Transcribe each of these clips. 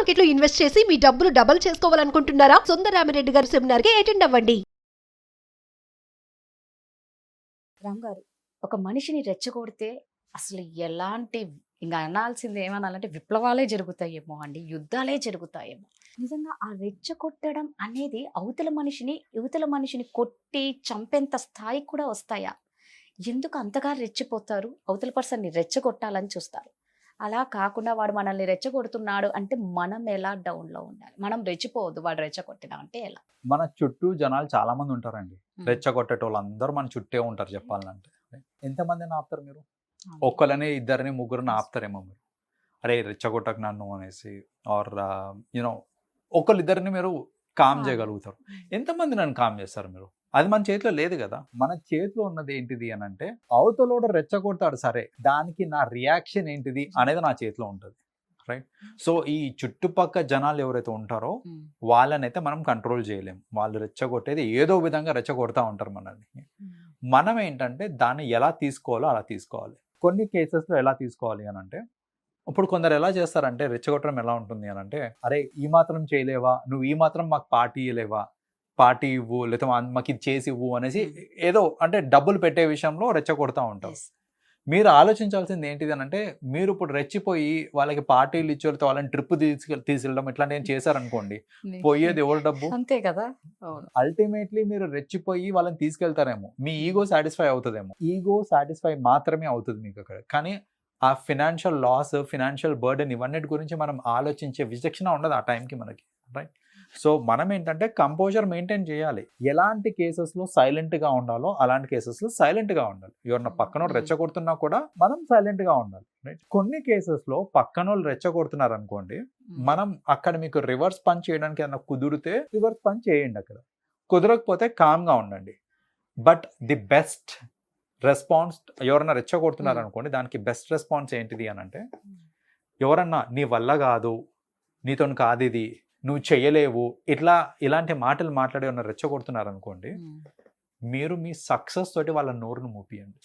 Market లో invest చేసి మీ డబ్బులు డబుల్ చేసుకోవాలనుకుంటున్నారా? సుందరరామిరెడ్డి గారి సెమినార్ కి అటెండ్ అవ్వండి. రామ్ గారు, ఒక మనిషిని రెచ్చగొడితే అసలు ఎలాంటి ఇంకా అనాల్సింది ఏమనాలంటే విప్లవాలే జరుగుతాయేమో అండి, యుద్ధాలే జరుగుతాయేమో. నిజంగా ఆ రెచ్చగొట్టడం అనేది యువతల మనిషిని కొట్టి చంపేంత స్థాయికి కూడా వస్తాయా? ఎందుకు అంతగా రెచ్చిపోతారు? అవతల పర్సన్ని రెచ్చగొట్టాలని చూస్తారు. అలా కాకుండా వాడు మనల్ని రెచ్చగొడుతున్నాడు అంటే మనం ఎలా డౌన్లో ఉండాలి? మనం రెచ్చిపోవద్దు, వాడు రెచ్చగొట్టినా అంటే ఎలా? మన చుట్టూ జనాలు చాలా మంది ఉంటారండి. రెచ్చగొట్టేటోళ్ళు అందరూ మన చుట్టే ఉంటారు చెప్పాలంటే. ఎంతమందిని ఆపుతారు మీరు? ఒక్కళ్ళని, ఇద్దరిని, ముగ్గురిని ఆపుతారేమో మీరు. అరే రెచ్చగొట్టకు నన్ను అనేసి, ఆర్ యూనో ఒకళ్ళిద్దరిని మీరు కామ్ చేయగలుగుతారు. ఎంతమంది నన్ను కామ్ చేస్తారు మీరు? అది మన చేతిలో లేదు కదా. మన చేతిలో ఉన్నది ఏంటిది అని అంటే, అవతలోడు రెచ్చగొడతాడు సరే, దానికి నా రియాక్షన్ ఏంటిది అనేది నా చేతిలో ఉంటుంది. రైట్. సో ఈ చుట్టుపక్కల జనాలు ఎవరైతే ఉంటారో వాళ్ళనైతే మనం కంట్రోల్ చేయలేము. వాళ్ళు రెచ్చగొట్టేది ఏదో విధంగా రెచ్చగొడతా ఉంటారు మనల్ని. మనం ఏంటంటే దాన్ని ఎలా తీసుకోవాలో అలా తీసుకోవాలి. కొన్ని కేసెస్లో ఎలా తీసుకోవాలి అని అంటే, ఇప్పుడు కొందరు ఎలా చేస్తారంటే రెచ్చగొట్టడం ఎలా ఉంటుంది అని అంటే, అరే ఈ మాత్రం చేయలేవా, నువ్వు ఈ మాత్రం మాకు పార్టీ ఇవ్వలేవా, పార్టీ ఇవ్వు, లేకపోతే మాకు ఇది చేసి ఇవ్వు అనేసి ఏదో అంటే డబ్బులు పెట్టే విషయంలో రెచ్చగొడతా ఉంటారు. మీరు ఆలోచించాల్సింది ఏంటిది అని అంటే, మీరు ఇప్పుడు రెచ్చిపోయి వాళ్ళకి పార్టీలు ఇచ్చేతో వాళ్ళని ట్రిప్ తీసుకెళ్ళడం ఇట్లాంటి ఏం చేశారనుకోండి, పోయేది ఎవరు డబ్బు? అంతే కదా. అల్టిమేట్లీ మీరు రెచ్చిపోయి వాళ్ళని తీసుకెళ్తారేమో, మీ ఈగో సాటిస్ఫై అవుతుందేమో. ఈగో సాటిస్ఫై మాత్రమే అవుతుంది మీకు అక్కడ. కానీ ఆ ఫినాన్షియల్ లాస్, ఫినాన్షియల్ బర్డెన్ ఇవన్నిటి గురించి మనం ఆలోచించే విచక్షణ ఉండదు ఆ టైంకి మనకి. రైట్. సో మనం ఏంటంటే కంపోజర్ మెయింటైన్ చేయాలి. ఎలాంటి కేసెస్లో సైలెంట్గా ఉండాలో అలాంటి కేసెస్లో సైలెంట్గా ఉండాలి. ఎవరన్నా పక్కన రెచ్చగొడుతున్నా కూడా మనం సైలెంట్గా ఉండాలి. రైట్. కొన్ని కేసెస్లో పక్కన వాళ్ళు రెచ్చగొడుతున్నారు అనుకోండి, మనం అక్కడ మీకు రివర్స్ పంచ్ చేయడానికి ఏదైనా కుదిరితే రివర్స్ పంచ్ చేయండి. అక్కడ కుదరకపోతే కామ్గా ఉండండి. బట్ ది బెస్ట్ రెస్పాన్స్, ఎవరన్నా రెచ్చగొడుతున్నారు అనుకోండి, దానికి బెస్ట్ రెస్పాన్స్ ఏంటిది అని అంటే, ఎవరన్నా నీ వల్ల కాదు, నీతో కాదు ఇది, నువ్వు చెయ్యలేవు, ఇలాంటి మాటలు మాట్లాడి ఉన్న రెచ్చగొడుతున్నారు అనుకోండి, మీరు మీ సక్సెస్ తోటి వాళ్ళ నోరును మూపియండి.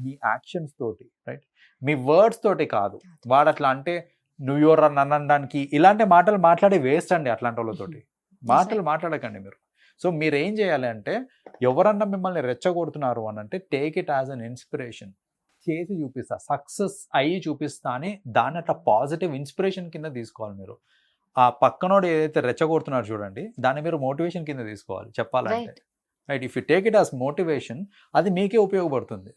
మీ యాక్షన్స్ తోటి. రైట్. మీ వర్డ్స్ తోటి కాదు. వాడు అట్లా అంటే నువ్వు ఎవరు నన్ను అనడానికి ఇలాంటి మాటలు మాట్లాడి వేస్ట్ అండి. అట్లాంటి వాళ్ళతోటి మాటలు మాట్లాడకండి మీరు. సో మీరు ఏం చేయాలి అంటే, ఎవరన్నా మిమ్మల్ని రెచ్చగొడుతున్నారు అని అంటే, take it as an inspiration. చేసి చూపిస్తా, సక్సెస్ అయ్యి చూపిస్తా అని దాన్ని అట్లా పాజిటివ్ ఇన్స్పిరేషన్ కింద తీసుకోవాలి మీరు. ఆ పక్కనోడు ఏదైతే రెచ్చగొడుతున్నారు చూడండి, దాన్ని మీరు మోటివేషన్ కింద తీసుకోవాలి చెప్పాలంటే. Right. If you take it as motivation, అది మీకే ఉపయోగపడుతుంది.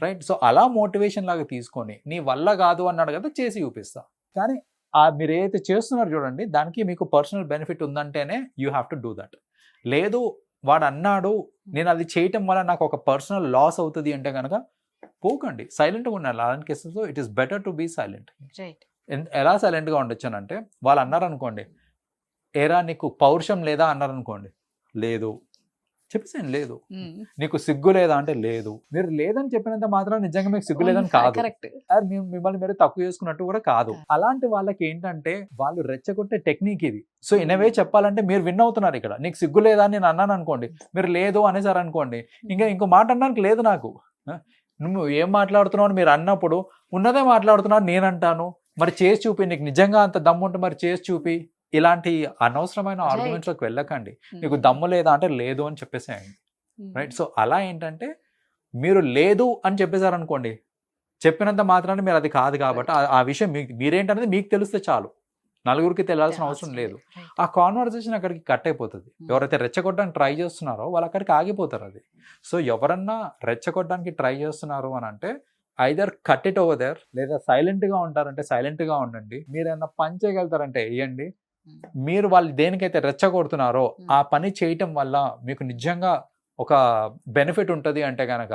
రైట్. సో అలా మోటివేషన్ లాగా తీసుకొని, నీ వల్ల కాదు అన్నాడు కదా, చేసి చూపిస్తా. కానీ మీరు ఏదైతే చేస్తున్నారు చూడండి, దానికి మీకు పర్సనల్ బెనిఫిట్ ఉందంటేనే you have to do that. లేదు వాడు అన్నాడు నేను అది చేయటం వల్ల నాకు ఒక పర్సనల్ లాస్ అవుతుంది అంటే కనుక పోకండి, సైలెంట్గా ఉండాలి. అలాంటి కేసెస్లో it is better to be silent. ఎలా సైలెంట్గా ఉండొచ్చు అంటే, వాళ్ళు అన్నారనుకోండి, ఏరా నీకు పౌరుషం లేదా అన్నారనుకోండి, లేదు చెప్పేసాను, లేదు. నీకు సిగ్గు లేదా అంటే లేదు. మీరు లేదని చెప్పినంత మాత్రం నిజంగా మీకు సిగ్గు లేదని కాదు, మిమ్మల్ని మీరు తక్కువ చేసుకున్నట్టు కూడా కాదు. అలాంటి వాళ్ళకి ఏంటంటే వాళ్ళు రెచ్చగొట్టే టెక్నిక్ ఇది. సో ఇన్ వే చెప్పాలంటే మీరు విన్ అవుతున్నారు ఇక్కడ. నీకు సిగ్గు లేదా అని నేను అన్నాను అనుకోండి, మీరు లేదు అనేసారు అనుకోండి, ఇంకో మాట అన్నానికి లేదు నాకు. నువ్వు ఏం మాట్లాడుతున్నావు అని మీరు అన్నప్పుడు, ఉన్నదే మాట్లాడుతున్నాను నేను అంటాను, మరి చేసి చూపి, నీకు నిజంగా అంత దమ్ము ఉంటే మరి చేసి చూపి. ఇలాంటి అనవసరమైన ఆర్గ్యుమెంట్స్లోకి వెళ్ళకండి. నీకు దమ్ము లేదా అంటే లేదు అని చెప్పేసేయండి. రైట్. సో అలా ఏంటంటే, మీరు లేదు అని చెప్పేశారనుకోండి, చెప్పినంత మాత్రాన్ని మీరు అది కాదు కాబట్టి ఆ విషయం మీరేంటనేది మీకు తెలిస్తే చాలు, నలుగురికి తెలియాల్సిన అవసరం లేదు. ఆ కాన్వర్సేషన్ అక్కడికి కట్ అయిపోతుంది. ఎవరైతే రెచ్చగొట్టడానికి ట్రై చేస్తున్నారో వాళ్ళు అక్కడికి ఆగిపోతారు. అది. సో ఎవరన్నా రెచ్చగొట్టడానికి ట్రై చేస్తున్నారు అని అంటే, either cut it over there, లేదా సైలెంట్గా ఉంటారంటే సైలెంట్గా ఉండండి. మీరు ఏమన్నా పని చేయగలుగుతారంటే వేయండి. మీరు వాళ్ళు దేనికైతే రెచ్చగొడుతున్నారో ఆ పని చేయటం వల్ల మీకు నిజంగా ఒక బెనిఫిట్ ఉంటుంది అంటే కనుక,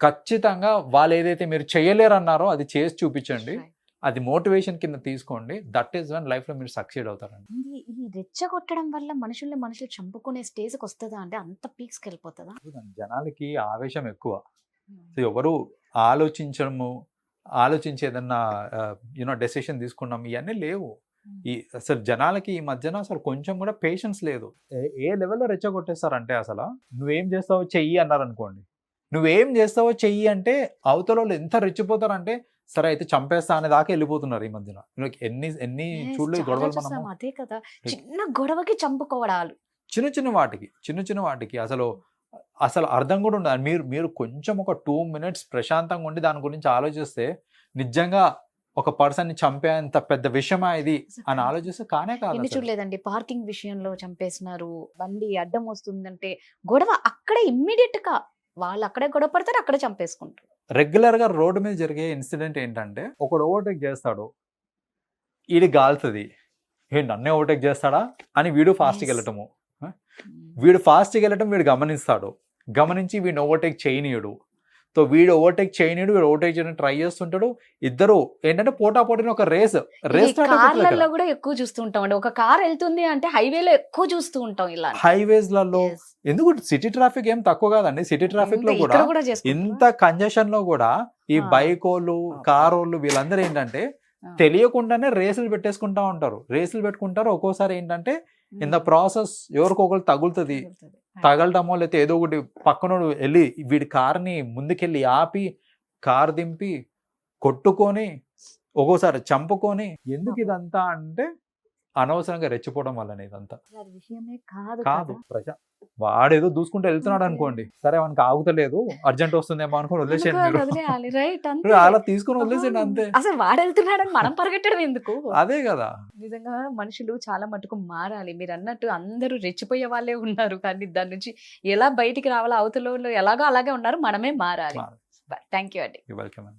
ఖచ్చితంగా వాళ్ళు ఏదైతే మీరు చేయలేరన్నారో అది చేసి చూపించండి. అది మోటివేషన్ కింద తీసుకోండి. దట్ ఈస్ వన్ లైఫ్లో మీరు సక్సీడ్ అవుతారండి. ఈ రెచ్చగొట్టడం వల్ల మనుషులు చంపుకునే స్టేజ్కి వస్తుందా అంటే, అంత పీక్స్కి వెళ్ళిపోతుందా? జనాలకి ఆవేశం ఎక్కువ. సో ఎవరు ఆలోచించి ఏదన్నా డెసిషన్ తీసుకున్నాం ఇవన్నీ లేవు. అసలు జనాలకి ఈ మధ్యన అసలు కొంచెం కూడా పేషెన్స్ లేదు. ఏ లెవెల్లో రెచ్చగొట్టేస్తారంటే, అసలు నువ్వేం చేస్తావు చెయ్యి అన్నారు అనుకోండి, నువ్వేం చేస్తావో చెయ్యి అంటే అవతల వాళ్ళు ఎంత రెచ్చిపోతారంటే సరే అయితే చంపేస్తా అనే దాకా వెళ్ళిపోతున్నారు ఈ మధ్యన. ఎన్ని ఎన్ని Yes, చూడలేదు చాలా గొడవలు చూసాం. మనము. అదే కదా, చిన్న గొడవకి చంపుకోవడాలు. చిన్న చిన్న వాటికి అసలు అర్థం కూడా ఉండదు. మీరు కొంచెం ఒక 2 minutes ప్రశాంతంగా ఉండి దాని గురించి ఆలోచిస్తే నిజంగా ఒక పర్సన్ ని చంపేంత పెద్ద విషయమా ఇది అని ఆలోచిస్తే కానే కాదు ఎన్ని అసలు. చూడలేదండి, పార్కింగ్ విషయంలో చంపేసినారు, బండి అడ్డం వస్తుందంటే గొడవ అక్కడే ఇమ్మీడియట్ గా వాళ్ళు అక్కడే గొడవ పడతారు, అక్కడే చంపేసుకుంటారు. రెగ్యులర్ గా రోడ్డు మీద జరిగే ఇన్సిడెంట్ ఏంటంటే ఒకడు ఓవర్టేక్ చేస్తాడు, ఈడి గాల్తుంది, నన్నే ఓవర్టేక్ చేస్తాడా అని వీడు ఫాస్ట్కి Yes. వెళ్ళటము. వీడు ఫాస్ట్కి వెళ్ళటం వీడు గమనిస్తాడు, గమనించి వీడిని ఓవర్టేక్ చేయనీయుడు. సో వీడు ఓవర్టేక్ చేయనీయుడు, వీడు ఓవర్టేక్ చేయడం ట్రై చేస్తుంటాడు. ఇద్దరు ఏంటంటే పోటాపోటీని ఒక రేస్ కార్లలో కూడా ఎక్కువ చూస్తూ ఉంటాం అండి. ఒక కార్ వెళ్తుంది అంటే హైవేలో ఎక్కువ చూస్తూ ఉంటాం ఇలా. హైవేస్లలో. Yes. ఎందుకు సిటీ ట్రాఫిక్ ఏం తక్కువ కాదండి, సిటీ ట్రాఫిక్ లో ఇంకా కూడా ఇక్కడ కూడా చేసుకుంటాం. ఇంత కంజెషన్ లో కూడా ఈ ఆ. బైక్ వాళ్ళు కార్ వాళ్ళు వీళ్ళందరూ ఏంటంటే ఆ. తెలియకుండానే రేసులు పెట్టేసుకుంటా ఉంటారు, రేసులు పెట్టుకుంటారు. ఒక్కోసారి ఏంటంటే ఇన్ ద ప్రాసెస్ ఎవరికొకరు తగులుతుంది, తగలటమో లేకపోతే ఏదో ఒకటి పక్కనోడు వెళ్ళి వీడి కార్ని ముందుకెళ్ళి ఆపి కార్ దింపి కొట్టుకొని ఒక్కోసారి చంపుకొని. ఎందుకు ఇదంతా అంటే అనవసరంగా రెచ్చిపోవడం వల్లనే ఇదంతా. అది విషయమే కాదు కాదు కదా. వాడేదో దూసుకుంటూ వెళ్తున్నాడు అంతే. అనుకోండి, సరే వానికి ఆగుతలేదు అర్జెంట్ వస్తుందేమో అనుకోని వదిలేసేయండి మీరు. వదిలేయాలి, రైట్, అంతే. అలా తీసుకుని వదిలేసేయండి అంతే. అసలు వాడు వెళ్తున్నాడని మనం పరిగెట్టడం ఎందుకు? అదే కదా. నిజంగా మనుషులు చాలా మటుకు మారాలి. మీరు అన్నట్టు అందరూ రెచ్చిపోయే వాళ్ళే ఉన్నారు, కానీ దాని నుంచి ఎలా బయటికి రావాలో అవతల వాళ్ళు ఎలాగో అలాగే ఉన్నారు, మనమే మారాలి. మారాలి. థ్యాంక్ యూ అండి. వెల్కమ్.